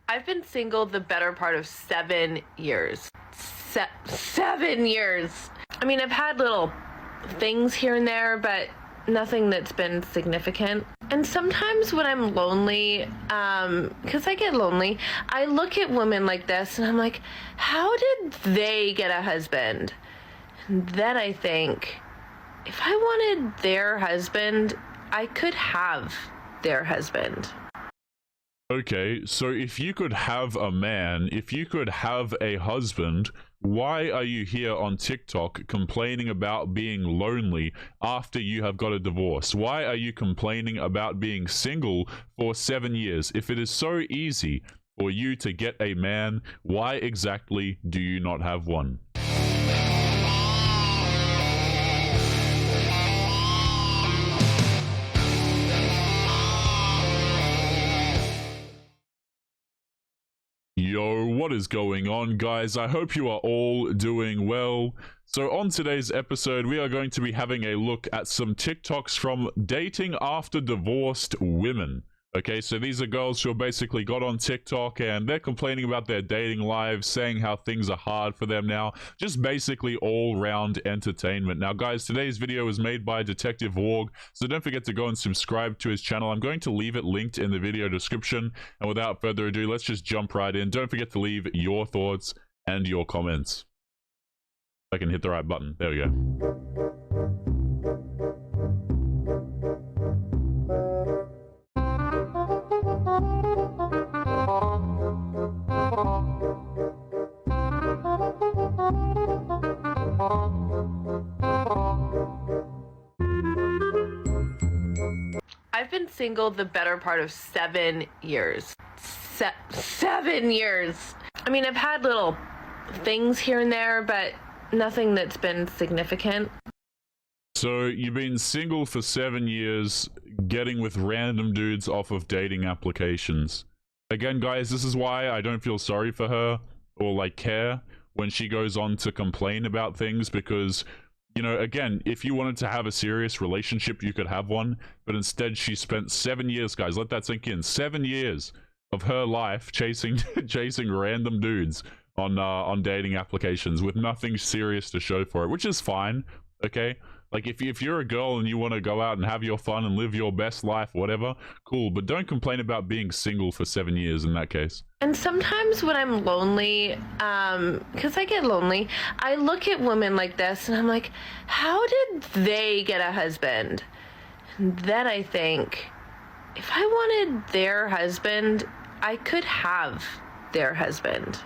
I've been single the better part of 7 years. 7 years. I mean, I've had little things here and there, but nothing that's been significant. And sometimes when I'm lonely, because I get lonely, I look at women like this and I'm like, how did they get a husband? And then I think, if I wanted their husband, I could have their husband. Okay, so if you could have a man, if you could have a husband, why are you here on TikTok complaining about being lonely after you have got a divorce? Why are you complaining about being single for 7 years? If it is so easy for you to get a man, why exactly do you not have one? Yo, what is going on, guys? I hope you are all doing well. So on today's episode, we are going to be having a look at some TikToks from dating after divorced women. Okay, so these are girls who basically got on TikTok and they're complaining about their dating lives, saying how things are hard for them now. Just basically all-round entertainment. Now, guys, today's video was made by Detective Warg, so don't forget to go and subscribe to his channel. I'm going to leave it linked in the video description. And without further ado, let's just jump right in. Don't forget to leave your thoughts and your comments. If I can hit the right button. There we go. I've been single the better part of 7 years. 7 years. I mean, I've had little things here and there, but nothing that's been significant. So you've been single for 7 years, getting with random dudes off of dating applications. Again, guys, this is why I don't feel sorry for her or like care when she goes on to complain about things, because, you know, again, if you wanted to have a serious relationship, you could have one, but instead she spent 7 years, guys, let that sink in, 7 years of her life chasing random dudes on dating applications with nothing serious to show for it, which is fine, okay? Like, if you're a girl and you want to go out and have your fun and live your best life, whatever, cool, but don't complain about being single for 7 years in that case. And sometimes when I'm lonely, because I get lonely, I look at women like this and I'm like, how did they get a husband? And then I think, if I wanted their husband, I could have their husband.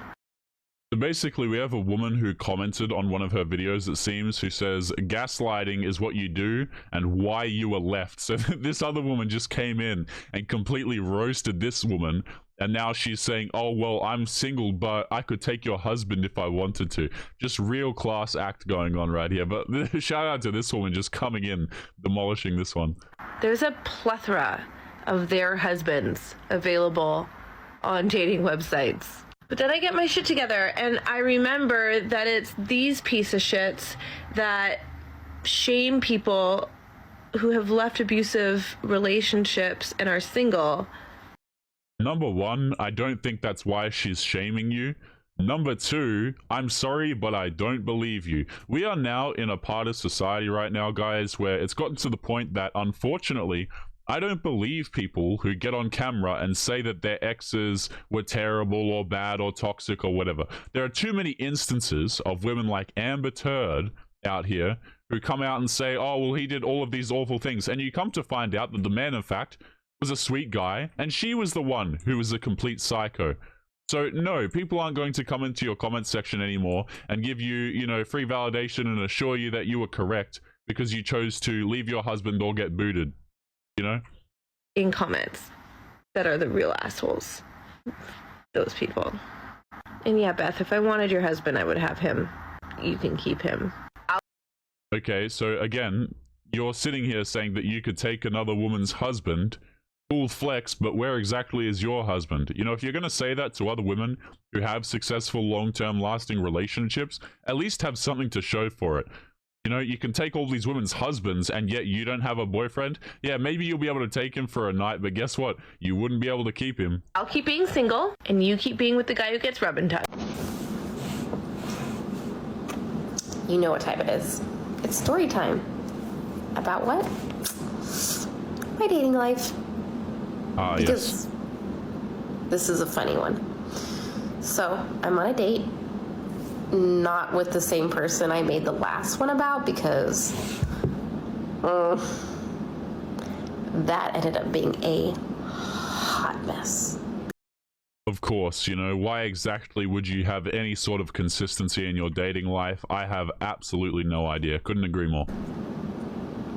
So basically, we have a woman who commented on one of her videos, it seems, who says, gaslighting is what you do and why you were left. So this other woman just came in and completely roasted this woman. And now she's saying, oh, well, I'm single, but I could take your husband if I wanted to. Just real class act going on right here. But shout out to this woman just coming in, demolishing this one. There's a plethora of their husbands available on dating websites. But then I get my shit together and I remember that it's these piece of shits that shame people who have left abusive relationships and are single. Number one, I don't think that's why she's shaming you. Number two, I'm sorry, but I don't believe you. We are now in a part of society right now, guys, where it's gotten to the point that, unfortunately, I don't believe people who get on camera and say that their exes were terrible or bad or toxic or whatever. There are too many instances of women like Amber Turd out here who come out and say, oh, well, he did all of these awful things. And you come to find out that the man, in fact, was a sweet guy, and she was the one who was a complete psycho. So no, people aren't going to come into your comment section anymore and give you, you know, free validation and assure you that you were correct because you chose to leave your husband or get booted. You know, in comments that are the real assholes, those people. And yeah, Beth, if I wanted your husband, I would have him. You can keep him. Okay, so again, you're sitting here saying that you could take another woman's husband. Cool flex, but where exactly is your husband? You know, if you're going to say that to other women who have successful long-term lasting relationships, at least have something to show for it. You know, you can take all these women's husbands and yet you don't have a boyfriend. Yeah, maybe you'll be able to take him for a night, but guess what? You wouldn't be able to keep him. I'll keep being single, and you keep being with the guy who gets rub and tug. You know what time it is. It's story time. About what? My dating life. Yes. This is a funny one. So, I'm on a date. Not with the same person I made the last one about, because that ended up being a hot mess. Of course, you know, why exactly would you have any sort of consistency in your dating life? I have absolutely no idea. Couldn't agree more.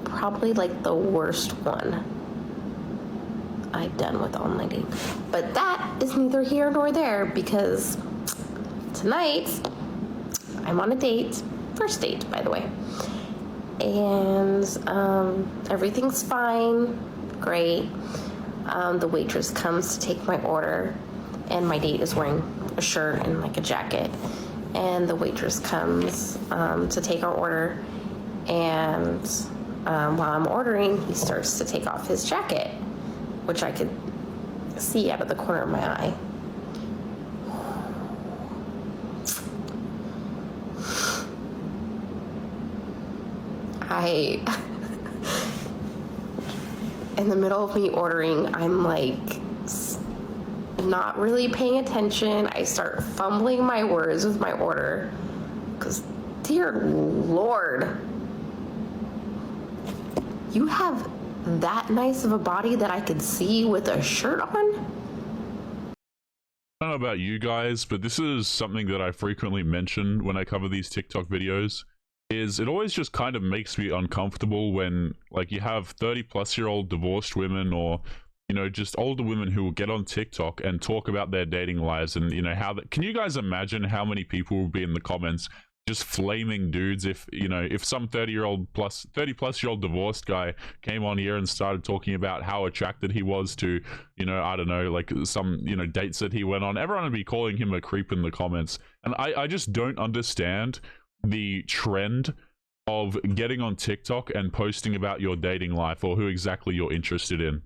Probably like the worst one I've done with online dating. But that is neither here nor there, because tonight I'm on a date. First date, by the way. And everything's fine. Great. The waitress comes to take my order, and my date is wearing a shirt and like a jacket. And the waitress comes to take our order, and while I'm ordering, he starts to take off his jacket, which I could see out of the corner of my eye. In the middle of me ordering, I'm like not really paying attention. I start fumbling my words with my order, because dear Lord, you have that nice of a body that I could see with a shirt on? I don't know about you guys, but this is something that I frequently mention when I cover these TikTok videos. Is it always just kind of makes me uncomfortable when, like, you have 30-plus-year-old divorced women, or, you know, just older women who will get on TikTok and talk about their dating lives, and, you know, how that, can you guys imagine how many people will be in the comments just flaming dudes if, you know, if some 30-plus-year-old divorced guy came on here and started talking about how attracted he was to, you know, I don't know, like some, you know, dates that he went on. Everyone would be calling him a creep in the comments. And I just don't understand the trend of getting on TikTok and posting about your dating life or who exactly you're interested in.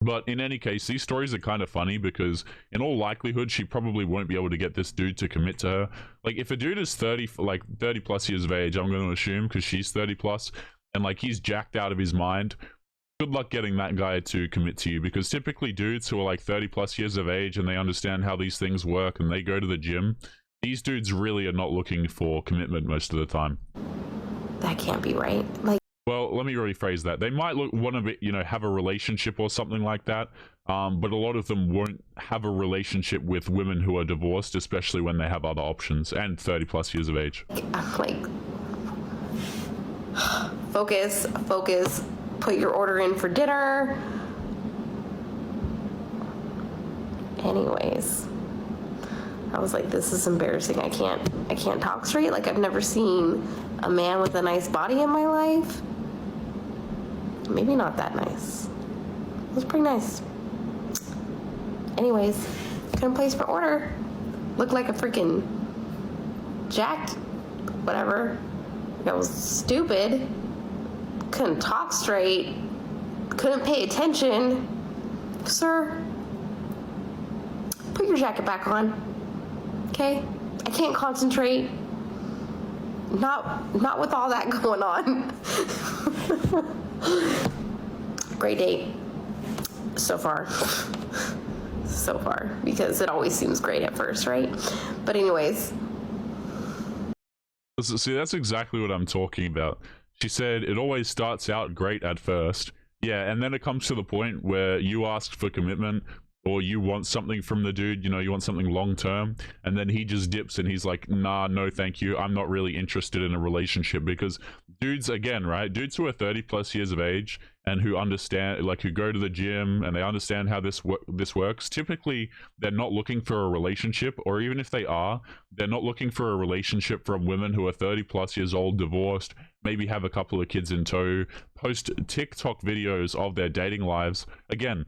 But in any case, these stories are kind of funny because in all likelihood, she probably won't be able to get this dude to commit to her. Like, if a dude is 30 plus years of age, I'm going to assume, because she's 30 plus, and like he's jacked out of his mind, good luck getting that guy to commit to you, because typically dudes who are like 30 plus years of age and they understand how these things work and they go to the gym, these dudes really are not looking for commitment most of the time. That can't be right. Like, well, let me rephrase that. They might want to, you know, have a relationship or something like that, but a lot of them won't have a relationship with women who are divorced, especially when they have other options and 30 plus years of age. I'm like, focus, put your order in for dinner. Anyways, I was like, this is embarrassing. I can't talk straight. Like, I've never seen a man with a nice body in my life. Maybe not that nice. It was pretty nice. Anyways, couldn't place my order. Looked like a freaking jacked whatever. I was stupid. Couldn't talk straight. Couldn't pay attention. Sir, put your jacket back on. Okay? I can't concentrate. Not with all that going on. Great date so far. So far, because it always seems great at first, right? But anyways. See, that's exactly what I'm talking about. She said it always starts out great at first. Yeah, and then it comes to the point where you ask for commitment, or you want something from the dude, you know, you want something long term, and then he just dips and he's like, nah, no thank you, I'm not really interested in a relationship. Because dudes, again, right, dudes who are 30 plus years of age and who understand, like, who go to the gym and they understand how this works, typically they're not looking for a relationship, or even if they are, they're not looking for a relationship from women who are 30 plus years old, divorced, maybe have a couple of kids in tow, post TikTok videos of their dating lives. Again,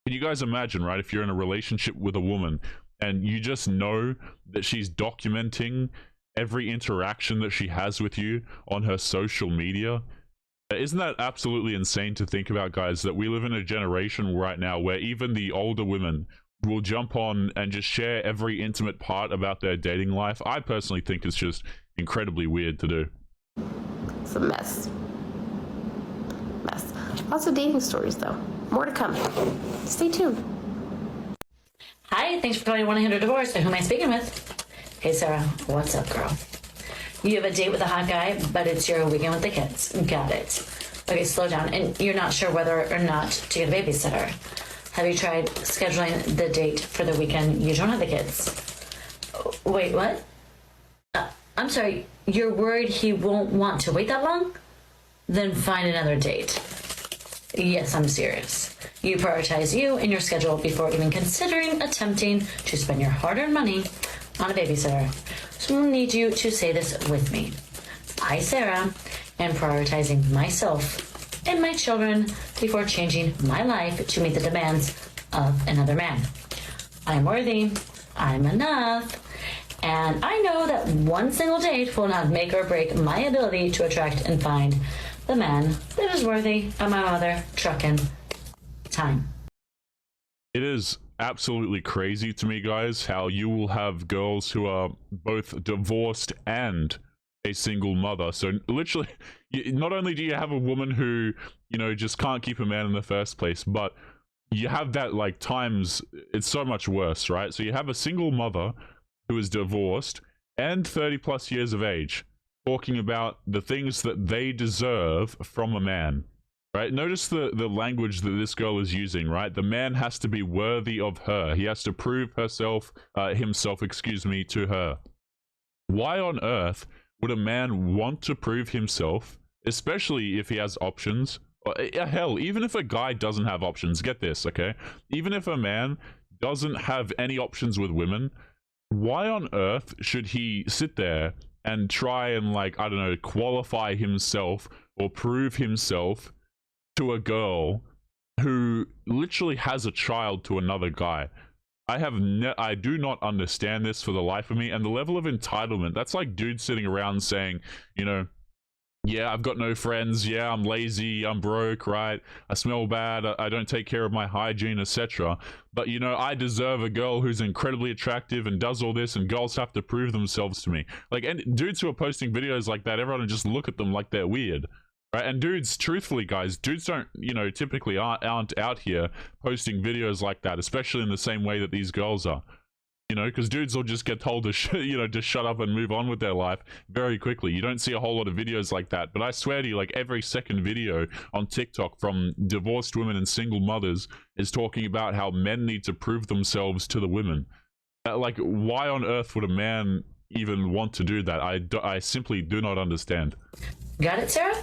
can you guys imagine, right, if you're in a relationship with a woman and you just know that she's documenting every interaction that she has with you on her social media. Isn't that absolutely insane to think about, guys, that we live in a generation right now where even the older women will jump on and just share every intimate part about their dating life? I personally think it's just incredibly weird to do. It's a mess. Lots of dating stories, though. More to come. Stay tuned. Hi, thanks for calling 1-800-DIVORCE. Who am I speaking with? Hey, Sarah. What's up, girl? You have a date with a hot guy, but it's your weekend with the kids. Got it. Okay, slow down. And you're not sure whether or not to get a babysitter. Have you tried scheduling the date for the weekend you don't have the kids? Wait, what? I'm sorry. You're worried he won't want to wait that long? Then find another date. Yes, I'm serious. You prioritize you and your schedule before even considering attempting to spend your hard-earned money on a babysitter. So I'm going to need you to say this with me. I, Sarah, am prioritizing myself and my children before changing my life to meet the demands of another man. I'm worthy. I'm enough. And I know that one single date will not make or break my ability to attract and find the man that is worthy of my mother trucking time. It is absolutely crazy to me, guys, how you will have girls who are both divorced and a single mother. So literally, not only do you have a woman who, you know, just can't keep a man in the first place, but you have that like times, it's so much worse, right? So you have a single mother who is divorced and 30 plus years of age, talking about the things that they deserve from a man, right? Notice the language that this girl is using, right? The man has to be worthy of her. He has to prove himself, to her. Why on earth would a man want to prove himself, especially if he has options? Or, hell, even if a guy doesn't have options, get this, okay? Even if a man doesn't have any options with women, why on earth should he sit there and try and, like, I don't know, qualify himself or prove himself to a girl who literally has a child to another guy? I do not understand this for the life of me. And the level of entitlement, that's like dudes sitting around saying, you know, yeah, I've got no friends, yeah, I'm lazy, I'm broke, right? I smell bad, I don't take care of my hygiene, etc. But, you know, I deserve a girl who's incredibly attractive and does all this, and girls have to prove themselves to me. Like, and dudes who are posting videos like that, everyone would just look at them like they're weird, right? And dudes, truthfully, guys, dudes don't, you know, typically aren't out here posting videos like that, especially in the same way that these girls are. You know, because dudes will just get told to, just shut up and move on with their life very quickly. You don't see a whole lot of videos like that. But I swear to you, like every second video on TikTok from divorced women and single mothers is talking about how men need to prove themselves to the women. Like, why on earth would a man even want to do that? I simply do not understand. Got it, Sarah?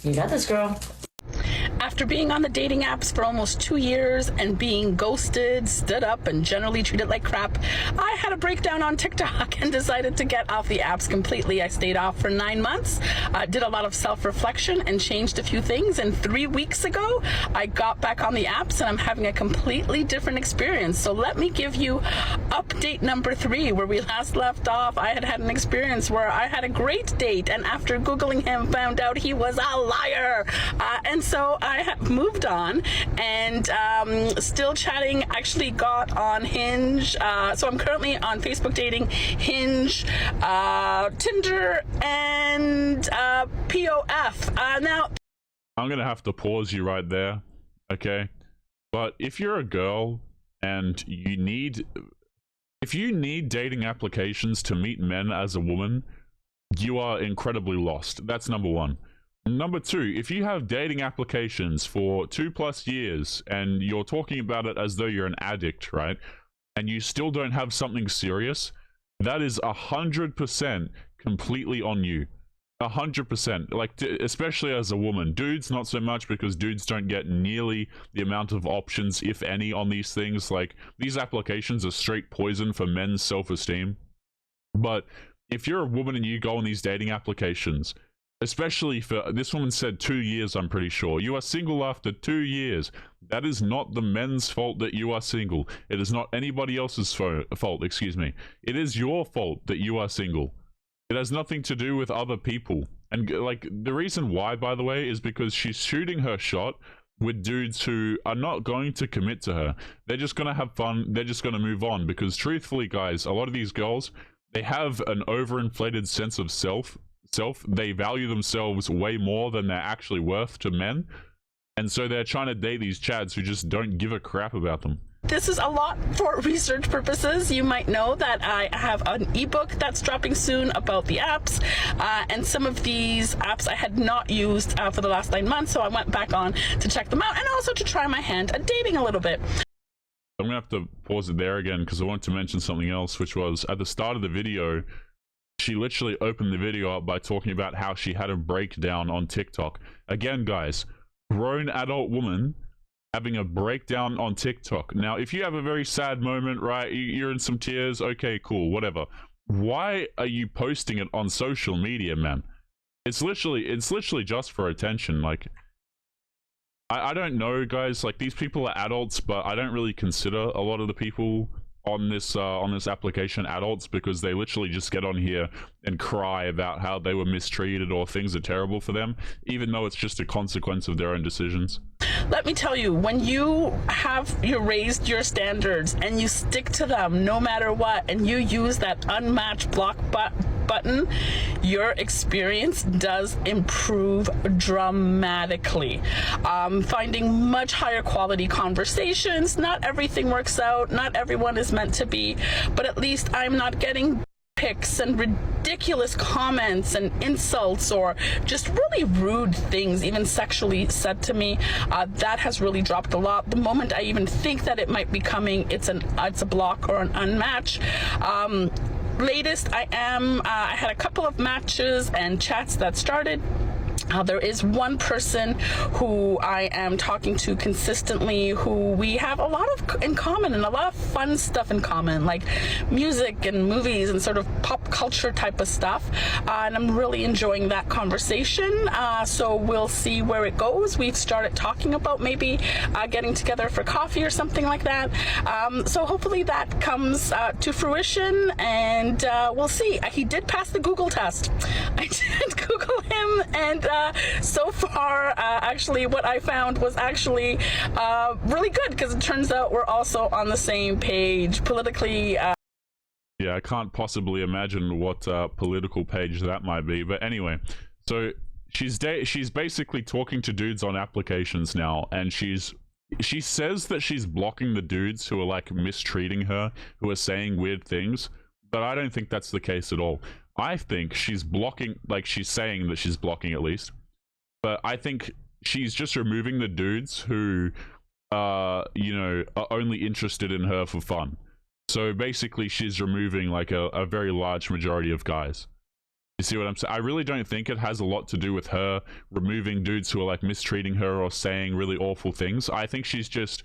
You got this, girl. After being on the dating apps for almost 2 years and being ghosted, stood up, and generally treated like crap, I had a breakdown on TikTok and decided to get off the apps completely. I stayed off for 9 months, did a lot of self-reflection, and changed a few things. And 3 weeks ago, I got back on the apps, and I'm having a completely different experience. So let me give you update number 3, where we last left off. I had an experience where I had a great date, and after Googling him, found out he was a liar. And so I have moved on and still chatting. Actually got on Hinge. So I'm currently on Facebook dating, Hinge, Tinder, and POF. Now, I'm gonna have to pause you right there, okay? But if you're a girl and if you need dating applications to meet men as a woman, you are incredibly lost. That's number one. Number two, if you have dating applications for 2+ years and you're talking about it as though you're an addict, right? And you still don't have something serious, that is 100% completely on you. 100%. Like, especially as a woman. Dudes, not so much, because dudes don't get nearly the amount of options, if any, on these things. Like, these applications are straight poison for men's self-esteem. But if you're a woman and you go on these dating applications, especially for, this woman said 2 years, I'm pretty sure. You are single after 2 years. That is not the men's fault that you are single. It is not anybody else's fault, excuse me. It is your fault that you are single. It has nothing to do with other people. And like the reason why, by the way, is because she's shooting her shot with dudes who are not going to commit to her. They're just gonna have fun. They're just gonna move on, because truthfully, guys, a lot of these girls, they have an overinflated sense of self. They value themselves way more than they're actually worth to men. And so they're trying to date these chads who just don't give a crap about them. This is a lot for research purposes. You might know that I have an ebook that's dropping soon about the apps, and some of these apps I had not used for the last 9 months, so I went back on to check them out and also to try my hand at dating a little bit. I'm gonna have to pause it there again because I want to mention something else, which was at the start of the video, she literally opened the video up by talking about how she had a breakdown on TikTok. Again, guys, grown adult woman having a breakdown on TikTok. Now, if you have a very sad moment, right, you're in some tears, okay, cool, whatever. Why are you posting it on social media, man? It's literally just for attention. Like, I don't know, guys, like, these people are adults, but I don't really consider a lot of the people on this application adults, because they literally just get on here and cry about how they were mistreated or things are terrible for them, even though it's just a consequence of their own decisions. Let me tell you, when you raised your standards and you stick to them no matter what, and you use that unmatched block button, your experience does improve dramatically. Finding much higher quality conversations. Not everything works out, not everyone is meant to be, but at least I'm not getting pics and ridiculous comments and insults or just really rude things, even sexually, said to me. That has really dropped a lot. The moment I even think that it might be coming, it's a block or an unmatch. Latest, I had a couple of matches and chats that started. There is one person who I am talking to consistently, who we have a lot of in common and a lot of fun stuff in common, like music and movies and sort of pop culture type of stuff. And I'm really enjoying that conversation. So we'll see where it goes. We've started talking about maybe getting together for coffee or something like that. So hopefully that comes to fruition, and we'll see. He did pass the Google test. I did Google him, and so far, actually, what I found was actually really good, because it turns out we're also on the same page politically. Yeah, I can't possibly imagine what political page that might be. But anyway, so she's basically talking to dudes on applications now, and she says that she's blocking the dudes who are like mistreating her, who are saying weird things, but I don't think that's the case at all. I think she's blocking, like she's saying that she's blocking at least, but I think she's just removing the dudes who, you know, are only interested in her for fun. So basically she's removing like a very large majority of guys. You see what I'm saying? I really don't think it has a lot to do with her removing dudes who are like mistreating her or saying really awful things. I think she's just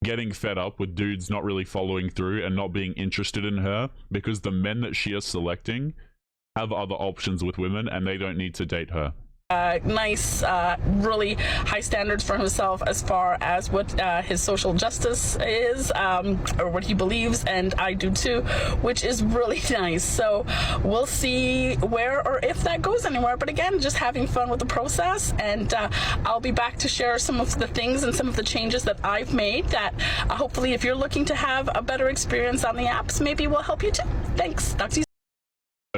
getting fed up with dudes not really following through and not being interested in her, because the men that she is selecting have other options with women and they don't need to date her. Nice, really high standards for himself as far as what his social justice is, or what he believes, and I do too, which is really nice. So we'll see where or if that goes anywhere, but again, just having fun with the process, and I'll be back to share some of the things and some of the changes that I've made that hopefully, if you're looking to have a better experience on the apps, maybe will help you too. Thanks. Talk to you soon.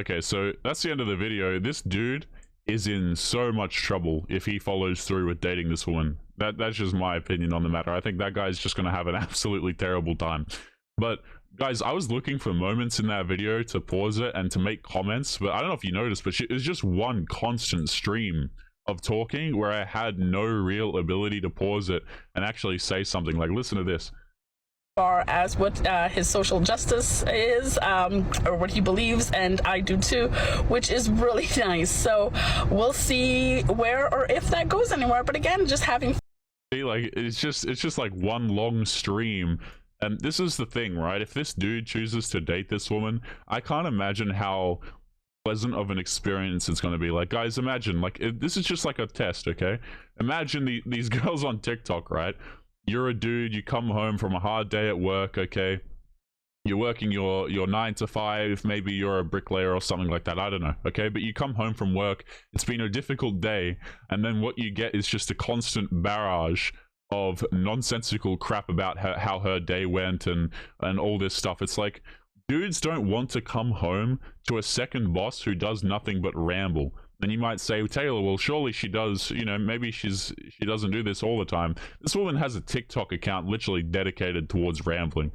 Okay, so that's the end of the video. This dude is in so much trouble if he follows through with dating this woman. That's just my opinion on the matter. I think that guy's just gonna have an absolutely terrible time. But guys, I was looking for moments in that video to pause it and to make comments, but I don't know if you noticed, but it was just one constant stream of talking where I had no real ability to pause it and actually say something. Like, listen to this. Far as what his social justice is, or what he believes, and I do too, which is really nice. So we'll see where or if that goes anywhere, but again, just having like it's just like one long stream. And this is the thing, right? If this dude chooses to date this woman, I can't imagine how pleasant of an experience it's going to be. Like, guys, imagine, like, this is just like a test, okay? Imagine these girls on TikTok, right? You're a dude, you come home from a hard day at work, okay? You're working your 9 to 5, maybe you're a bricklayer or something like that, I don't know, okay? But you come home from work, it's been a difficult day, and then what you get is just a constant barrage of nonsensical crap about how her day went and all this stuff. It's like, dudes don't want to come home to a second boss who does nothing but ramble. And you might say, Taylor, well, surely she does, you know, maybe she doesn't do this all the time. This woman has a TikTok account literally dedicated towards rambling.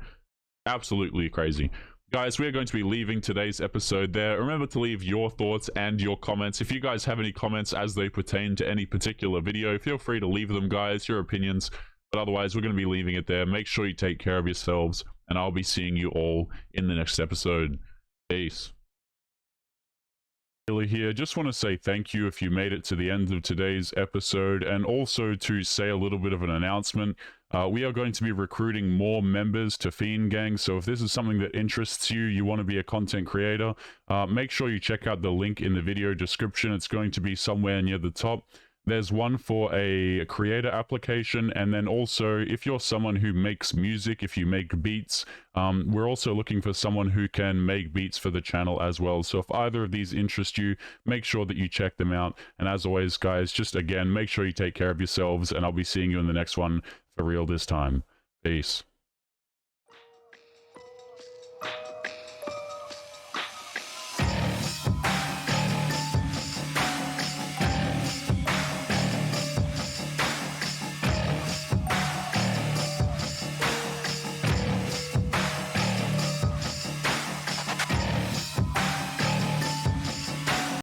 Absolutely crazy. Guys, we are going to be leaving today's episode there. Remember to leave your thoughts and your comments. If you guys have any comments as they pertain to any particular video, feel free to leave them, guys, your opinions. But otherwise, we're going to be leaving it there. Make sure you take care of yourselves, and I'll be seeing you all in the next episode. Peace. Here, just want to say thank you if you made it to the end of today's episode, and also to say a little bit of an announcement. We are going to be recruiting more members to Fiend Gang, so if this is something that interests you, you want to be a content creator, make sure you check out the link in the video description. It's going to be somewhere near the top. There's one for a creator application, and then also if you're someone who makes music, if you make beats, we're also looking for someone who can make beats for the channel as well. So if either of these interest you, make sure that you check them out. And as always, guys, just again, make sure you take care of yourselves, and I'll be seeing you in the next one for real this time. Peace.